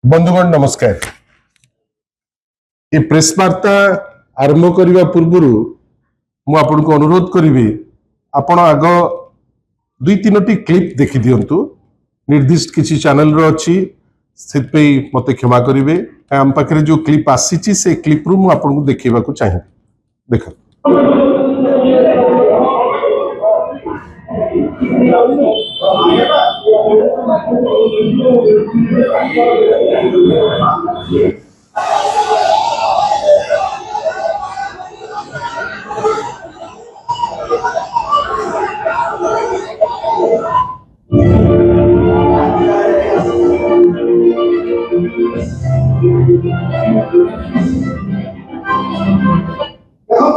बंधुगण नमस्कार। ये प्रेस वार्ता आरंभ करने पूर्व मुझे अनुरोध करी आपण आग दुई तीन क्लिप देखी दिंतु। निर्दिष्ट किसी चैनल रो अच्छी मत क्षमा करेंगे। आम पाखे जो क्लिप आसी से क्लिप रु मुझे देखा चाहिए। देख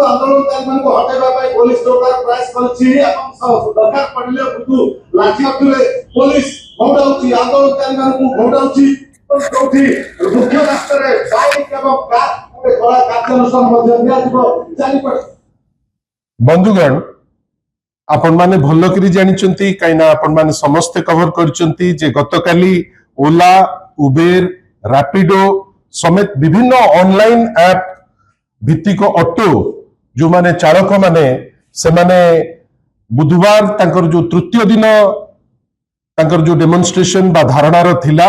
आंदोलन हटाई पुलिस प्रयास दरकार पड़े लाठी पुलिस घौटाऊँ आंदोलन घौटाऊँ मुख्य रास्ता बाइक कड़ा कार्यानुष्ठान बंधुगण आपण माने भल करी जानिचंती काइना आपण माने समस्त कवर करचंती जे गतकाली ओला उबेर रैपिडो समेत विभिन्न ऑनलाइन ऐप भित्तिक ऑटो जो माने चालक माने से माने बुधवार तांकर जो तृतीय दिन तांकर जो डेमोन्स्ट्रेशन बा धारणार थिला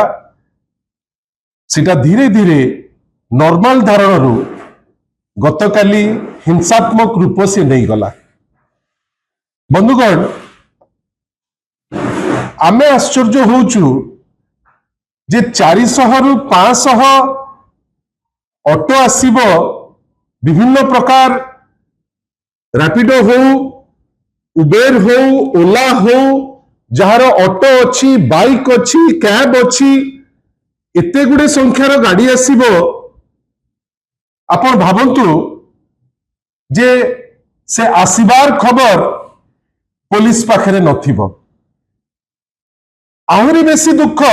सीटा धीरे धीरे नॉर्मल धारणरू गतकाली हिंसात्मक रूप से नहीं गला। बंधुगण आमे आश्चर्य होचु जे 400 रु 500 ऑटो आसीबो विभिन्न प्रकार रैपिडो हो उबेर हो ओला हो जार ऑटो अच्छी बाइक अच्छी कैब अच्छी एते गुडे संख्यार गाड़ी आसीबो। आपण भावंतु जे से आसीबार खबर पुलिस पाखरे नथिबो। आहरी बेसी दुख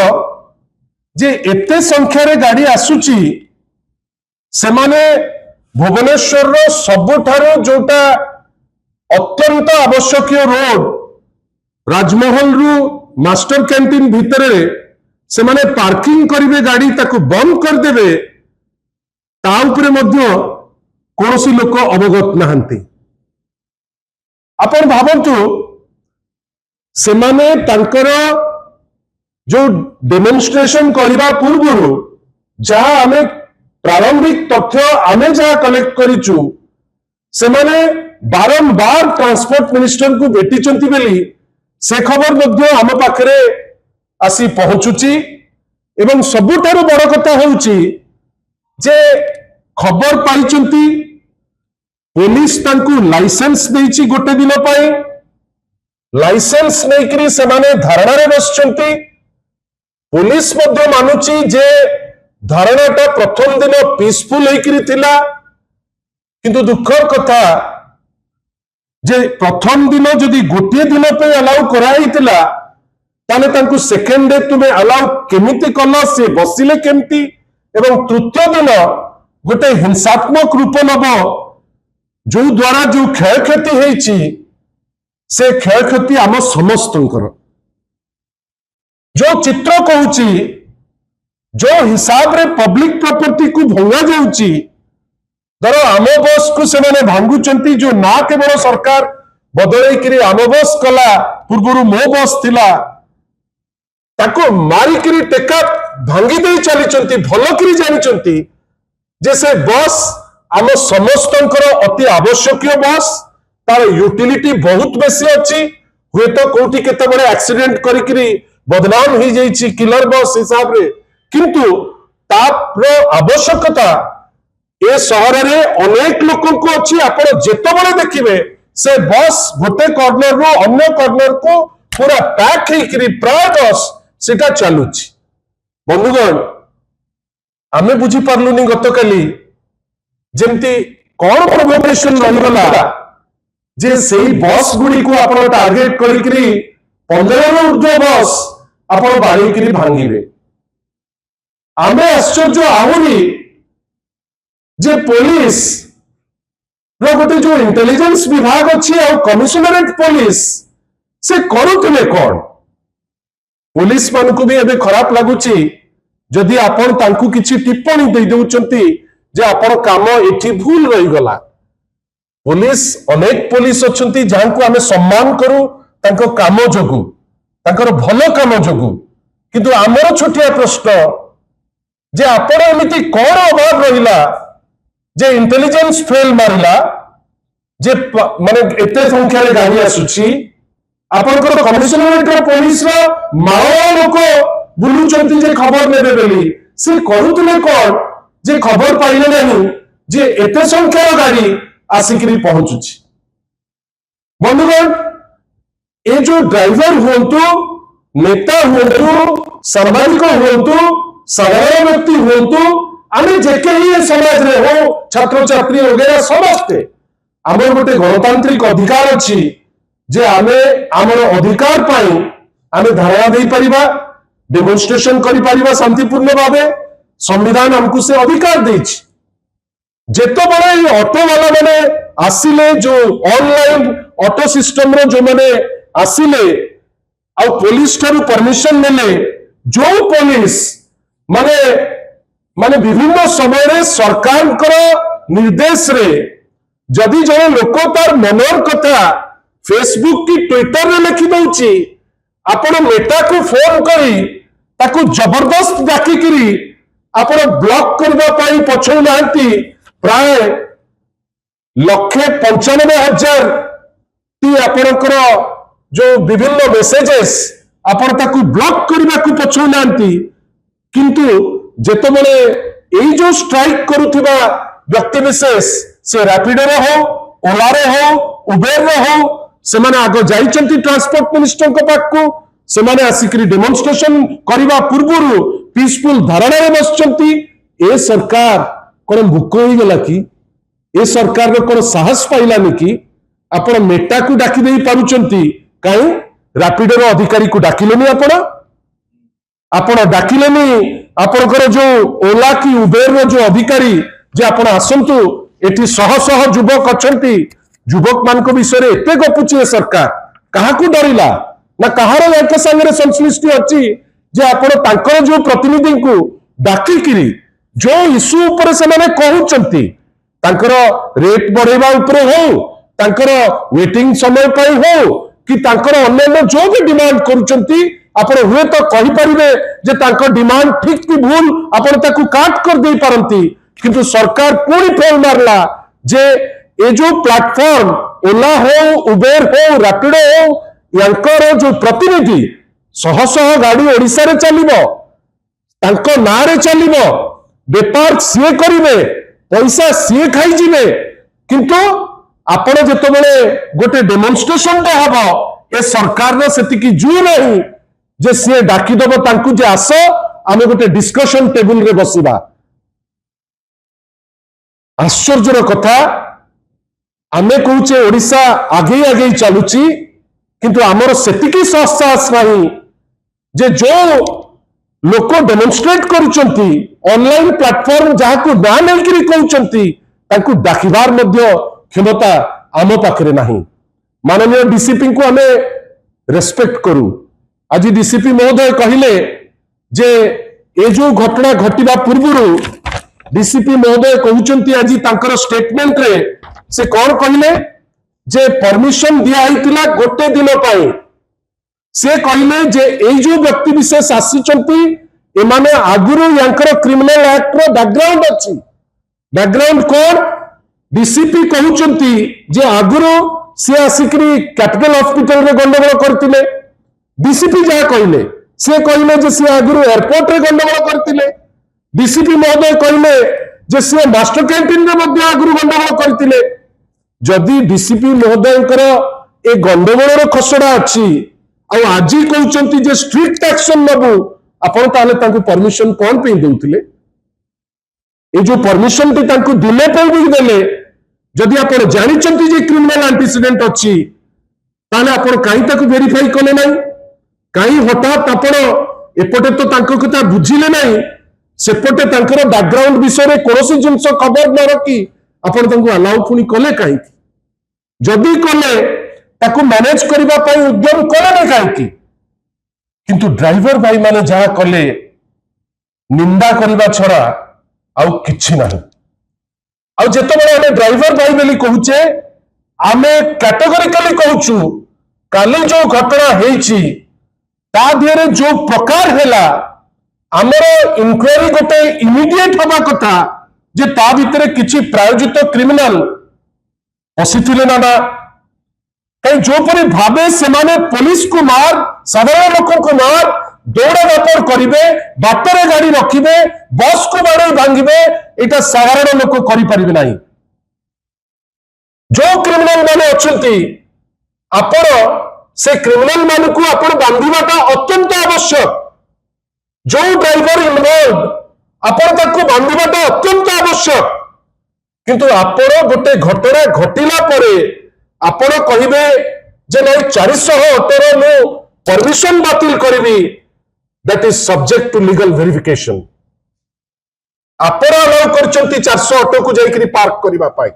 जे एते संख्यार गाड़ी आसुची सेमाने भुवनेश्वर रो सबुठारो जोटा अत्यंत आवश्यक रोड राजमहल रु मास्टर कैंटीन भितर से माने पार्किंग करिवे गाड़ी ताको बंद कर देवे ता उपरे मध्य कोनोसी लोक अवगत नहंती। आपण भावंतु से माने तांकर जो डेमोन्स्ट्रेशन करबा पूर्व जहां आमे प्रारंभिक तथ्य आमे जहां कलेक्ट करिचु से माने बारंबार ट्रांसपोर्ट मिनिस्टर को भेटिचंती बेली से खबर मध्य आम पाखरे आसी पहुंचुची। एवं सबुठारु बड़ कथा होउची जे खबर पाइचंती पुलिस तांकु लाइसेंस देइची गोटे दिन पाई लाइसेंस नेकरी से माने धारणा रे बसचंती। पुलिस मध्य मानुची जे धारणाटा प्रथम दिन पीसफुल होइकरी थिला किंतु दुखर कथा जे प्रथम दिन जदि गोटे दिन पे अलाउ कराइतिला ताने तांकु सेकेंड डे तुमे अलाउ केमिति कल से बसिले केमिति एवं तृतीय दिन गोटे हिंसात्मक रूप नब जो द्वारा जो क्षयक्षति होइछि से क्षयक्षति आम समस्तंकर जो चित्र कहूची जो हिसाब रे पब्लिक प्रॉपर्टी को भंगा जाउची धर आम बस को से माने भांगुचंती जो ना केवल सरकार बदलै करी आम बस कला पूर्व मो बस थिला ताको मारी करी टेका भांगी दे चलीचंती भल करी जानिचंती जे से बस आम समस्तंकर अति आवश्यक बस तार यूटिलिटी बहुत बेसी अछि हुए तो कोठी केते बड़े एक्सीडेंट करी करी बदनाम हो जाइछि किलर बस हिसाब रे किंतु तार आवश्यकता ए सहर रे अनेक लोकों को अच्छी आपण जेते बड़े देखिबे से बस गोटे कॉर्नर रो अन्य कॉर्नर को पूरा पैक हेकरी प्राय बस सेटा चालुची। बंधुगण आमे बुझी पारलुनी गतकाली जेमती कोन प्रोवोकेशन रहिगला जे सेही बस गुडी को आपण टार्गेट करिकरी 15 रो ऊर्ध्व बस आपण बाळीकरी भांगीबे। आमे आश्चर्य आहुरी जे पुलिस रो गोटे जो इंटेलिजेंस विभाग अच्छी और कमिशनरेट पुलिस से करुले कौन पुलिस मान को भी एबे खराब लगुची जदि आपण तांकु किछि टिप्पणी दे दउचंती जे आपण काम एठी भूल रही गला पुलिस अनेक पुलिस अछंती जांकु हमें सम्मान करू तांको काम जोगु तांकर भलो काम जोगु किंतु आमर छोटिया प्रश्न जे आपण एमिति कोन अभाव रहिला जे इंटेलिजेंस फेल मारिला जे माने एते संख्या रे गाड़ी आसुची आपनकर कमिशनरेट पुलिस रो माओ लोक बुलुचंती जे खबर नेबे बेली से कहूतले कोन जे खबर पाइले नहीं जे एते संख्या गाड़ी आसिकरी पहुंचुची बंधुगण ए जो ड्राइवर हुंतु नेता हुंतु सामाजिक हुंतु साधारण व्यक्ति हुंतु आमे जेके ही समाज रे हो छात्र छात्री वगैरह समस्त आमर गोटे गणतांत्रिक अधिकार अछि जे आमे आमर अधिकार पाई आमे धारणा दे परिबा डेमोन्स्ट्रेशन करि परिबा शांतिपूर्ण भावे संविधान हमको से अधिकार देछि जेतो बड़े ऑटो वाला माने आसिले जो ऑनलाइन ऑटो सिस्टम रो जो माने आसिले आ पुलिस ठारू परमिशन नेले जो पुलिस माने माने विभिन्न समय रे सरकार निर्देश रे जदि जने लोक तार मनोर कथा फेसबुक की ट्विटर रे लिखि दउची आपण मेटा को फोन करी ताकू जबरदस्त डाकी करी आपण ब्लॉक करबा पाई पछौ नांती प्राय 1,95,000 टी आपणकर जो विभिन्न मेसेजेस आपण ताकू ब्लॉक करबा को पछौ नांती किंतु जेतो बेले एई जो स्ट्राइक करूथिबा व्यक्ति विशेष से रैपिडो रे हो ओला रे हो उबेर रे हो से माने आगो जाइचंती ट्रांसपोर्ट मिनिस्टर को पाकू से माने आसिकरी डेमोन्स्ट्रेशन करबा पूर्वरु पीसफुल धारणा रे बसचंती ए सरकार कोन भूख होई गेला कि ए सरकार रो कोन साहस पाइलानी कि आपण मेटा को डाकी देई पारुचंती काई रैपिडो रो अधिकारी को डाकिलेनी आपण डाकिलेनी आपणकर जो ओला की उबेर रो जो अधिकारी जे आपण आसंतु एटी शह शह युवक अछंती युवक मान को विषय रे एते गपुची सरकार कहा को डरिला ना कहार एक संगे संश्लिष्टि अच्छी जे आपण तांकर जो प्रतिनिधि को डाकी किरी जो इश्यू ऊपर से माने कहउचंती तांकर रेट बढ़ेबा ऊपर हो तांकर वेटिंग समय पाई हो कि तांकर अन्य जो भी डिमांड करूचंती आपण हुए तो कहि परिबे जे तांकर डिमांड ठीक कि भूल आपण ताकू काट कर दे पारंती किंतु सरकार पूरी फेल मारला जे ए जो प्लेटफॉर्म ओला हो उबेर हो रैपिडो हो यांकर जो प्रतिनिधि शह शह गाड़ी ओडिसा रे चलिबो तांको ना रे चलिबो व्यापार सीए करिवे पैसा सीए खाई जिवे किंतु आपण जेतो बेले गोटे डेमोन्स्ट्रेशन दे हबो ए सरकार नो सेति की जू नहीं जे सीए डाकी दबो तांकु जे आसो आमे गोटे डिस्कशन टेबल रे बसिबा आश्चर्यर कथा आमे कहूचे ओडिशा आगे आगे चलुची किंतु आमर सेतिकी साहस नहीं जे जो लोक डेमोन्स्ट्रेट करुचंती ऑनलाइन प्लेटफॉर्म जहाँ को ना नहीं कहउचंती ताकू डाकिबार मध्य क्षमता आम पाखरे नहीं माननीय डीसीपी को आमे रेस्पेक्ट करू आज डीसीपी महोदय कहिले जे ए जो घटना घटिबा पूर्वरु डीसीपी महोदय कहउचंती आज तांकर स्टेटमेंट रे से कौन कहले जे परमिशन दिया हितला गोटे दिन पाई से कहले जे ए जो व्यक्ति विशेष आसीचंती एमाने आगुरु यांकर क्रिमिनल एक्ट रो बैकग्राउंड अछि बैकग्राउंड कोन डीसीपी कहउचंती जे आगुरु से आसिकरी कैपिटल हॉस्पिटल रे गंडगोल करतिले डीसीपी जा कहले से कहले जे से आगुरु एयरपोर्ट रे गंडगोल करतिले डीसीपी महोदय कहले जे से मास्टर कैंटीन रे मध्ये आगुरु गंडगोल करतिले जदि डीसीपी महोदयकर ए गंडगोल खसड़ा अच्छी आज कहते जे स्ट्रिक्ट एक्शन नबू आपण ताले तांको परमिशन कौन पे देउथिले ए जो परमिशन टी तांको दिले पे भी देले जदि आपण जानिचंती जे क्रिमिनल एंटीसीडेंट अच्छी ताले आपण काई ताको वेरीफाई कले नाही काई हठात आपण एपटे तो तांको कथा बुझिले नाही सेपटे तांकर बैकग्राउंड विषय रे कोनोसी जिंस खबर न रखी आपण तांको अलाउ पुनी कले काई जदि कले ताको मैनेज करबा पई उद्यम कले ना काई किंतु ड्राइवर भाई माने जहा कले निंदा करने छड़ा आउ किछि नहीं। आउ जेतेबेले आमे ड्राइवर भाई बोली कहूचे आमे कैटेगोरिकली कहूचु काली जो घटना हेची ता दिहरे जो प्रकार हैला आमर इंक्वायरी गोटे इमिडिएट हवा कथा जे ता भितरे किछि प्रायोजित क्रिमिनल पसिथिले ना कहीं जो परी भावे से माने पुलिस को मार साधारण लोक को मार दौड़ा दापड़ करिवे बाटरे गाड़ी रखिबे बस को बाड़े भांगिबे एटा साधारण लोक करि परिबे नाही। जो क्रिमिनल माने अछंती आपण से क्रिमिनल मान को आपण बांधिबाटा अत्यंत आवश्यक। जो ड्राइवर इन्वॉल्व आपण ताको बांधिबाटा अत्यंत आवश्यक किंतु आपण गोटे घटना घटिला परे आपण कहिबे जे नहीं 400 ऑटोर मु परमिशन बातिल करिवि that is subject to legal verification. आपण अलाउ करचंती 400 ऑटो को जाई करी पार्क करिबा पाई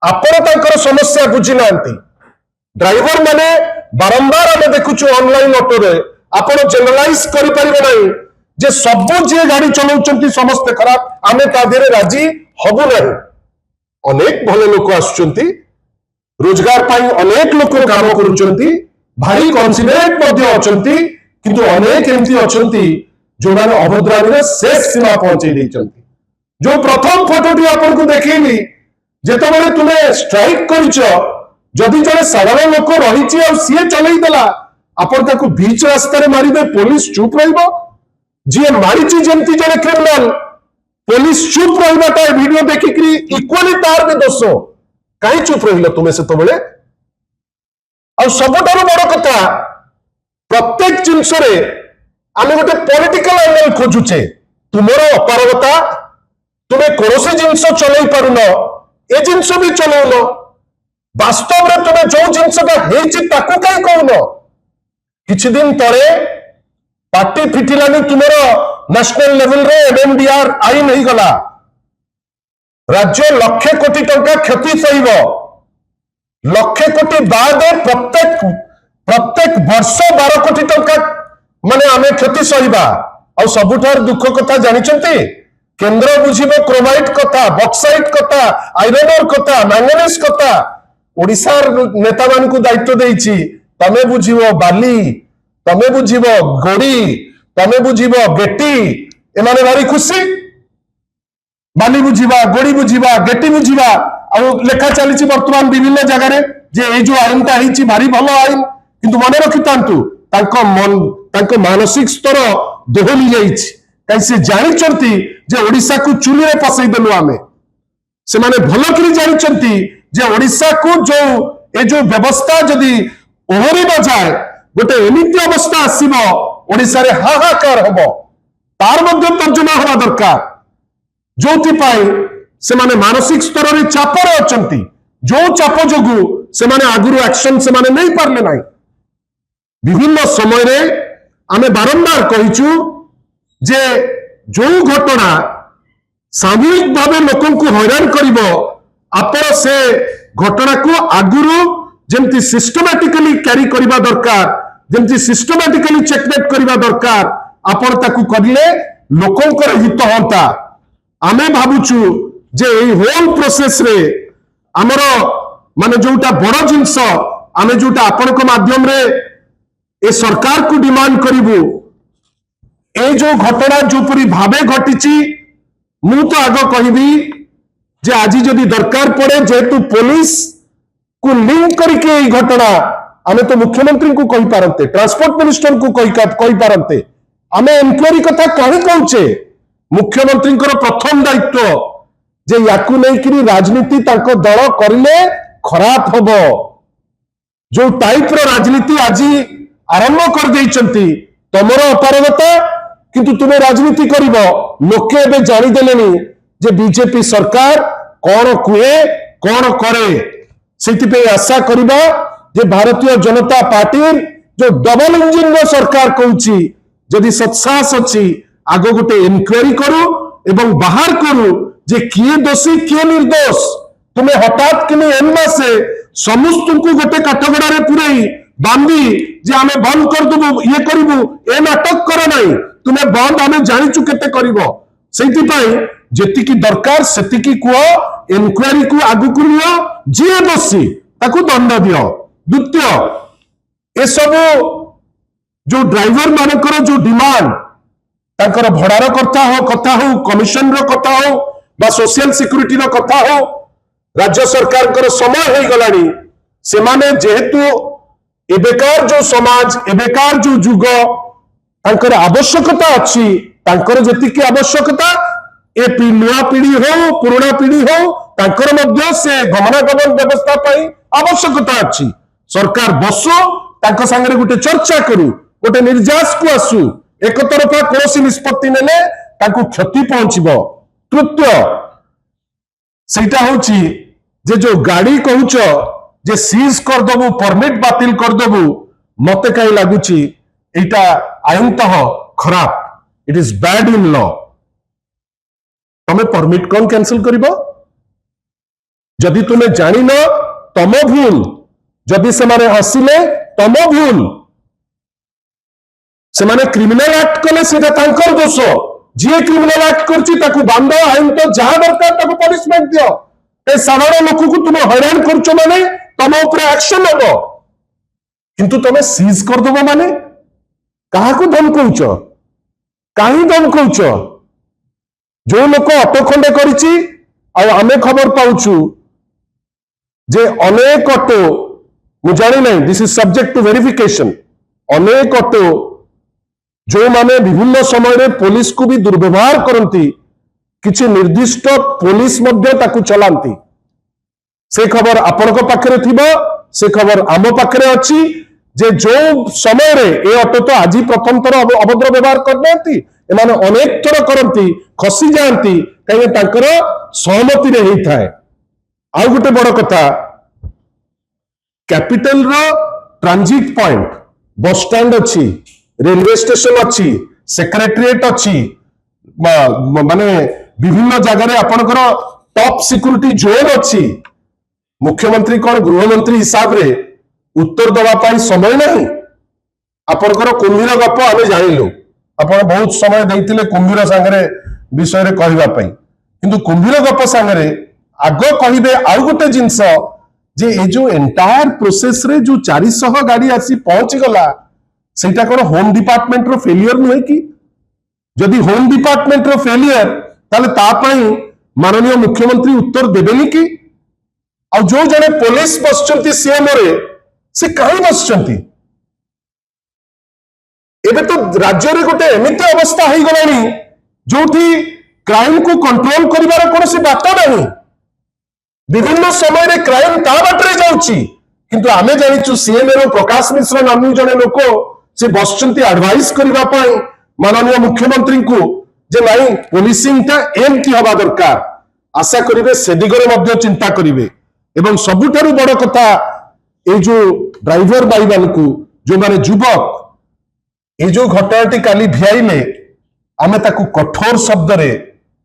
आपण तांकर समस्या बुझी नांती। ड्राइवर माने बारंबार आमे देखुछु ऑनलाइन ऑटो रे आपण जनरलाइज करि परिबे नाही जे सब जे गाड़ी चलाउचंती समस्त खराब आमे ता देरे राजी हबु नाही। अनेक भले लोक आसुचंती रोजगार पाई अनेक लोक काम करुचंती भारी कन्सिडरेट मध्ये अछंती किंतु अनेक एमती अछंती जो माने अभद्रामी रे शेष सीमा पहुंचे दैचंती। जो प्रथम फोटोटी आपन को देखैली जेतबेले तुमे स्ट्राइक करिच जदि जने साधारण लोक रहिछि आ सिए चलै देला आपन ताको बीच रास्ता रे मारिबे पुलिस चुप रहइबो। जे मारिछि जेंती जने क्रिमिनल पुलिस चुप रहिबाटा वीडियो देखिकरी इक्वली तार भी दोष कहीं चुप रहिल तुमे से तबले। आ सबठारु बड़ कथा प्रत्येक जिंस रे आमे गोटे पॉलिटिकल एंगल खोजुचे तुमरो अपारगता तुमे कोनोसी जिंस चलै पारुन ए जिंस भी चलौन वास्तव रे तुमे जो जिंसटा हेछि ताकू काई कहून। किछि दिन तरे पार्टी फिटिलानी तुमरो नेशनल लेवल रे एमएमडीआर आईन ही गला राज्य लक्षे कोटी टंका क्षति सहिब लक्षे कोटी बाद प्रत्येक वर्ष 12 कोटी टंका माने आमे क्षति सहिबा। आ सबुठार दुख कथा जानिचंती केंद्र बुझिबो क्रोमाइट कथा बक्साइट कथा आयरन ओर कथा मैंगनीज कथा ओडिसार नेता मान को दायित्व देइछि तमे बुझिबो बाली तमे बुझिबो गोड़ी तमे बुझिबो गेटी एमाने भारी खुशी बाली बुझिबा गोड़ी बुझिबा गेटी बुझिबा आ लेखा चली वर्तमान विभिन्न जगह रे जे ए जो आईनटा हिची भारी भलो आईन किंतु मने रखि तांतु तांको मानसिक स्तर दोहली जाइछि काई से जानि चंती जे ओडिसा को चुली रे पसई देलु आमे से माने भलो करी जानि चंती जे ओडिसा को जो ए जो व्यवस्था जदी ओहरी बजाय गोटे एमिति अवस्था आसीबो ओडिसा रे हाहाकार हबो तार मध्य तर्जुमा होबा दरकार जोथि पाई से माने मानसिक स्तर रे चाप रे अछंती जो चाप जोगु से माने आगुरु एक्शन से माने नहीं पारले नाही। विभिन्न समय रे आमे बारंबार कहिचु जे जो घटना सामूहिक भावे लोकन को हैरान करिवो आपण से घटना को आगुरु जेमती सिस्टमैटिकली कैरी करिबा दरकार जेमती सिस्टमैटिकली चेकमेट करिबा दरकार आपण ताकू करले लोकंकर हित होता। आमे भाबुचु जे एई होल प्रोसेस रे हमर माने जोटा बड़ जिंस आमे जोटा आपण को माध्यम रे ए सरकार को डिमांड करिवु ए जो घटना जो पूरी भावे घटिची मु तो आगो कहिबी जे आजी जदि दरकार पड़े जेतु पुलिस को लिंक करके ए घटना आमे तो मुख्यमंत्री को कहि पारंते ट्रांसपोर्ट मिनिस्टर को कहि पारंते आमे इंक्वायरी कथा कहि कहूचे मुख्यमंत्री प्रथम दायित्व जे याकू नहीं राजनीति तांको दल करिले खराब हबो। जो टाइप रो राजनीति आज आरंभ कर देइचंती तमरो अपारगता किंतु तुमे राजनीति करिवो लोके एबे जानि देलेनी जे बीजेपी सरकार कौन कुए कौन करे सेति पे आशा करिबा जे भारतीय जनता पार्टी जो डबल इंजिन रो सरकार कहूची जदि सत्साहस अछि आगो गोटे इनक्वायरी करू एवं बाहर करू जे किए दोषी किए निर्दोष तुम्हें हठात कि एन मासे समस्त को गोटे काठगड़ा रे पुरई बांधी जे आमे बंद कर देबु ये करिबु ए नाटक कर नाही तुमे बंद आमे जानिचु केते करिवो सेति पई जेतिकी दरकार सेतिकी कुओ इनक्वारी को आगु को लियो जे दोषी ताकू दंड दियो द्वितीय ए सब जो ड्राइवर मानकर जो डिमांड तांकर भड़ार कथा हो कमिशन रो कथा हो बा सोशल सिक्यूरिटी रो कथा हो राज्य सरकार कर समय हो गलानी से माने जेहेतु एबेकार जो समाज एबेकार जो जुग तांकर आवश्यकता अच्छी तांकर जेतिकी आवश्यकता ए नुआ पीढ़ी हो पुराना पीढ़ी हो तांकर मध्य से गमनागमन व्यवस्था पाई आवश्यकता अच्छी सरकार बसो तांको संगे गोटे चर्चा करू गोटे निर्यास को आसू एक तरफा कौन निष्पत्ति नेले तांको क्षति पहुंचबो तृतीय सेटा होची जे जो गाड़ी कहूच जे सीज कर दबु परमिट बातिल कर दबु मते कहीं लगुची एटा आईनतः खराब it is bad in law तमे परमिट कौन कैंसिल करिबो जदि तुमे जानी न तम भूल जदि से माने हसिले तम भूल से माने क्रिमिनल एक्ट कले सेटा तांकर दोष जे क्रिमिनल एक्ट करची ताकू बांध आईन तो जहां दरकार ताकू पनिशमेंट दियो ए साधारण लोक को तुम हैरान करछो माने तम ऊपर एक्शन हबो किंतु तमे सीज कर दबो माने काहा को धमकौछ काहे धमकौछ जो लोक ऑटो खंडे करिची आ आमे खबर पाउछु जे अनेक ऑटो मु जानी नहीं this is subject to verification अनेक ऑटो जो माने विभिन्न समय पुलिस को भी दुर्व्यवहार करती किछि निर्दिष्ट पुलिस मध्य ताकू चलांती से खबर आपण पाखरे थिबो से खबर आम पाखरे अछि जे जो समय रे ए ऑटो तो आज प्रथम थर अभद्र व्यवहार करनांती एमाने अनेक थर करती खसी जाती कहीं तांकर सहमति रे ही थाए आ गोटे बड़ कथा कैपिटल रो ट्रांजिट पॉइंट बस स्टैंड अच्छी रेलवे स्टेशन अच्छी सेक्रेटरीएट अच्छी माने विभिन्न जगह आपणकर टॉप सिक्यूरिटी जोन अच्छी मुख्यमंत्री कौन गृहमंत्री हिसाब रे उत्तर दवा समय नहीं आपणकर कुंभीर गप आम जानिलु आपण बहुत समय देइतिले कुंभीर सांगरे विषय रे कहबा पई किंतु कुंभीर गप सांगरे आग कहिबे आउ गोटे जिंस जे ए जो एंटायर प्रोसेस रे जो 400 गाड़ी आसी पहुंच गला सेटा कोन होम डिपार्टमेंट रो फेलियर नुहे कि जदि होम डिपार्टमेंट रो फेलियर ताले ता पई माननीय मुख्यमंत्री उत्तर देबेनी कि आ जो जने पुलिस बसचंती सीएम रे से कहीं बसचंती एबे तो राज्य रे गोटे एमिति अवस्था हो गलानी जोठी क्राइम को कंट्रोल करिवार कोनोसी बात नहीं विभिन्न समय रे क्राइम ता बाटरे जाउची किंतु आमे जानिचु सीएम रो प्रकाश मिश्र नामी जने लोक से बसचंती एडवाइस करिवा पई माननीय मुख्यमंत्री को जे नहीं पुलिसिंग ता एम की हवा दरकार आशा करिवे से दिगरे मध्य चिंता करिवे एवं सबुठारु बड़ कथा ए जो ड्राइवर भाई मानकू जो माने युवक ए जो घटनाटी काली भियाइले आमे ताकू कठोर शब्द रे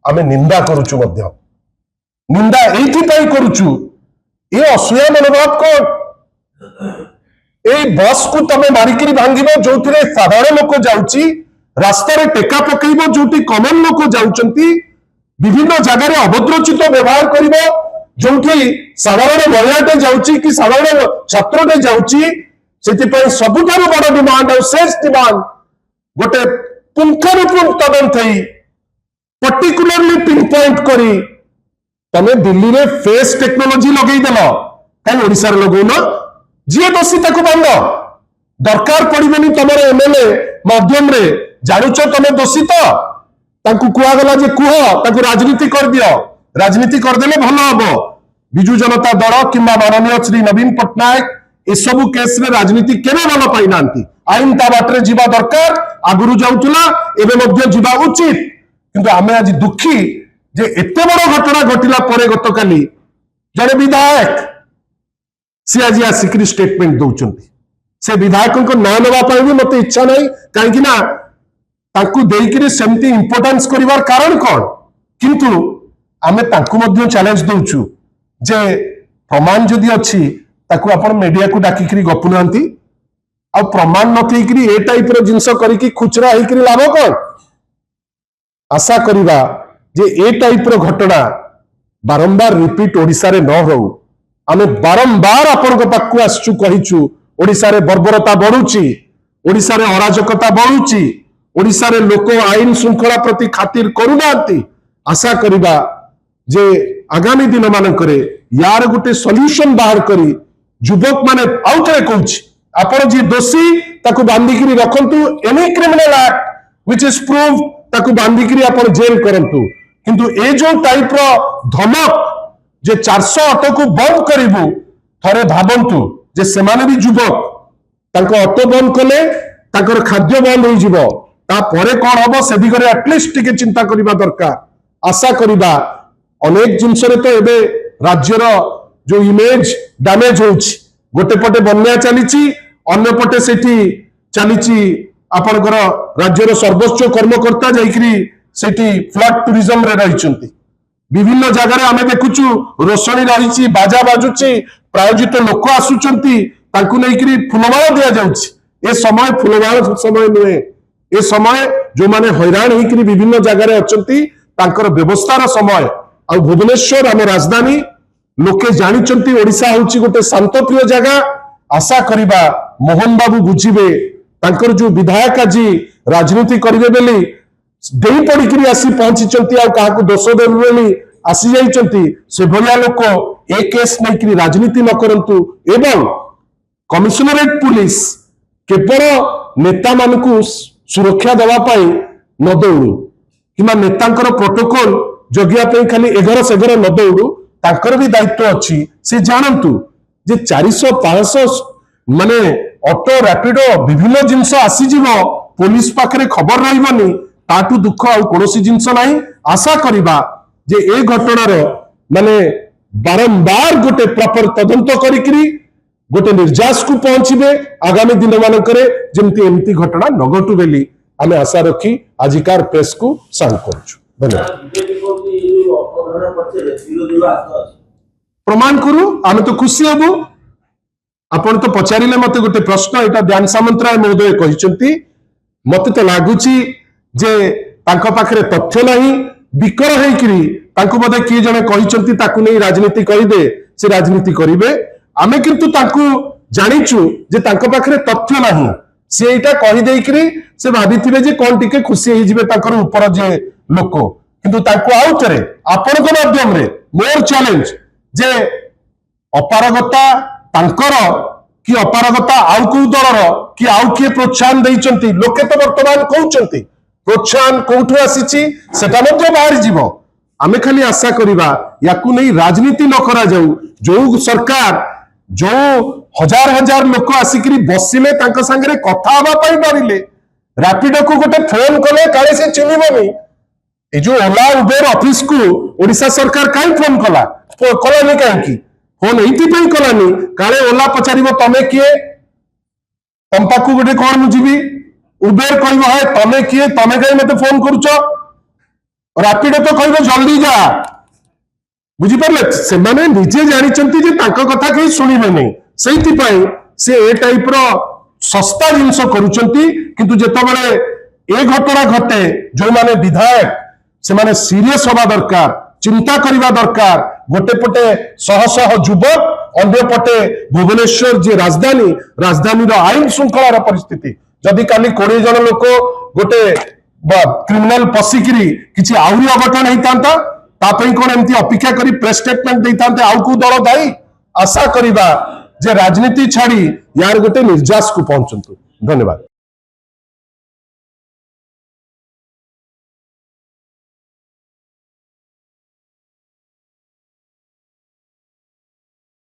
आमे निंदा करूचु मध्य निंदा एथि पई करूचु ए असुया मनोभाव कोन ए बस को तमे मारिकरी भांगिबो जोथिरे साधारण लोक जाउची रास्ता रे टेका पकेइबो जोटी कॉमन लोक जाउचंती विभिन्न जगह रे अभद्रचित व्यवहार करिवो जोठी साधारण महिलाटे जाउची कि साधारण छात्रटे जाउची सेति पई सबुठारु बड़ डिमांड और शेष डिमांड गोटे पुंखानुपुंख तदंत थई पर्टिकुलरली पिन पॉइंट करी तमे दिल्ली रे फेस टेक्नोलॉजी लगेई देलो काई ओडिसा रे लगौन जे दोषी ताको बांध दरकार पड़िबेनी तमर एमएलए माध्यम रे जानुच तमे दोषी ताकू कुआ गला जे कुह ताकू राजनीति कर दियो राजनीति कर देले भलो हबो बिजू जनता दल किंबा माननीय श्री नवीन पटनायक ए सबु केस रे राजनीति केबे भलो पाई नांती आईन ता बाटरे जीवा दरकार आगुरु जाउतुला एबे मध्य जीवा उचित किंतु आमे आज दुखी जे एते बड़ घटना घटिला परे गतकाली जने विधायक सी आज आसिकरी स्टेटमेंट दउचंती से विधायक को ना नवा पाई भी मते इच्छा नहीं काहे ना ताकू देइकरी सेमती इंपोर्टेंस करिवार कारण कोन किंतु आमे ताकू मध्य चैलेंज दउचु जे प्रमाण जदि अछि ताकू आपण मीडिया को डाकिकरी गपुनांती आ प्रमाण नथेकरी ए टाइप रो जिंस करिकी खुचरा हेकरी लाभ कौन। आशा करिबा जे ए टाइप रो घटना बारंबार रिपीट ओडिसा रे न हो। आमे बारंबार आपण को पाकु आसचु कहिचु ओडिसा रे बर्बरता बढ़ुची, ओडिसा रे अराजकता बढ़ुची, ओडिसा रे लोक आईन श्रृंखला प्रति खातिर करूनांती। आशा करिबा जे आगामी दिन मानकरे यार गोटे सॉल्यूशन बाहर करी युवक माने आउथरे कहूची आपण जी दोषी ताकू बांधिकी रखंतु, any criminal act which is prove ताकू बांधिकी आपण जेल करंतु। किंतु ए जो टाइप रो धमक जे 408 को बंद करिवु, थरे भाबंतु जे सेमाने भी युवक तांको ऑटो बंद कले ताकर खाद्य बंद हो जिवो, ता परे कोन हबो से दिगरे एटलिस्ट टिके चिंता करिबा दरकार। आशा करिबा अनेक जिनस रे तो एबे राज्यर जो इमेज डैमेज होउछि, गोटे पटे बन्या चलीछि, अन्य पटे सेठी चलीछि आपनकर राज्यर सर्वोच्च कर्मकर्ता जाइकरी सेठी फ्लड टूरिज्म रे रहिचंती। विभिन्न जगह रे आमे देखुछु रोशनी रहिछि, बाजा बाजुछि, प्रायोजित लोक आसुचंती, तांकु नेइकरी फुलमाला दिया जाउछि। ए समय फुलमाला समय नुहे, ए समय जो माने हैरान होइकरी विभिन्न जगह रे अचंती तांकर व्यवस्थार समय। आ भुवनेश्वर आम राजधानी लोके जानिचंती ओडिशा होउछि गोटे शांतप्रिय जगह। आशा करिबा मोहन बाबू बुझिबे, तांकर जो विधायक आज राजनीति करिवे बेली देई पड़िकरी आसी पहुंचीचंती, आ काहाकू दोष देबे बेली आसी जाइचंती। से भलिया लोक ए केस नैकरी राजनीति न करंतु एवं कमिशनरेट पुलिस केवल नेता मानकू सुरक्षा देवा पाई न दौड़ू किंबा नेतांकर प्रोटोकॉल जगिया पे खाली एघर सेघर न दौड़ू, तांकर भी दायित्व अच्छी। से जानतु जे 400-500 माने ऑटो रैपिडो विभिन्न जिनस आसीजिव, पुलिस पाखरे खबर रहिबनी, ताटू दुख आ कोनोसी जिनस नाही। आशा करिबा जे ए घटनार माने बारंबार गोटे प्रॉपर तदंत करिकरी गोटे निर्जास को पहुंचीबे आगामी दिन मानकरे, जेमती एमती घटना न घटू बेली आमे आशा रखी आजिकार प्रेस को सांग करछु। धन्यवाद। प्रमाण करू आमे तो खुशी हबु। आपण तो पचारिले मते गोटे प्रश्न, एटा ध्यान सामंतराय महोदय कहिसंती, मते तो लागुची जे तांको पाखरे तथ्य नाही, बिकर हेकरी तांको बदे की जने कहिसंती ताकू नै राजनीति करिदे, से राजनीति करिवे। आमे किंतु तांको जानिचु जे तांको पाखरे तथ्य नाही, से एटा कहि देइकरी से भाबिथिबे जे कोन टिके खुशी हे जिवे तांकर ऊपर जे लोक। किंतु तांको आउथरे आपणक माध्यम रे मोर चैलेंज जे अपारगता तांकर कि अपारगता आउ को दलर कि आउ किए प्रोत्साहन देइचंती, लोके तो वर्तमान कहउचंती प्रोत्साहन कोठु आसीची सेटा मध्ये बाहर जीवो। आमे खाली आशा करिबा याकू नै राजनीति न करा जाऊ। जो सरकार जो हजार हजार लोक आसिकरी बसिले तांका संगे कथा हबा पई डरिले, रैपिडो को गोटे फोन कले काले से चिन्हिबनी। ए जो ओला उबेर ऑफिस को ओडिशा सरकार काई फोन कलानी काई फोन एइति पई कलानी काले ओला पचारिबो तमे किए, तम पाकू गोटे कोन मुजिबी, उबेर कहबो है तमे किए, तमे काई मते फोन करूचो, रैपिडो तो कहबो जल्दी जा। बुझी परले से माने निजे जानिचंती जे तांको कथा कई सुनिबे नै, सेइति पई से ए टाइप रो सस्ता जिंस करूचंती। किंतु जेतबेले ए घटना घटे जो माने विधायक से माने सीरियस होबा दरकार, चिंता करिबा दरकार। गोटे पटे शह शह युवक, अन्य पटे भुवनेश्वर जे राजधानी रो आईन श्रृंखलार परिस्थिति, जदि काली 20 जन लोक गोटे क्रिमिनल पसिकरी किछि आउरी अघटन हेतांता, तापई कोन एमती अपेक्षा करी प्रेस स्टेटमेंट देतांते आउ को दल दाई। आशा करिबा जे राजनीति छाड़ी यार गोटे निर्जास को पहुंचंतु। धन्यवाद।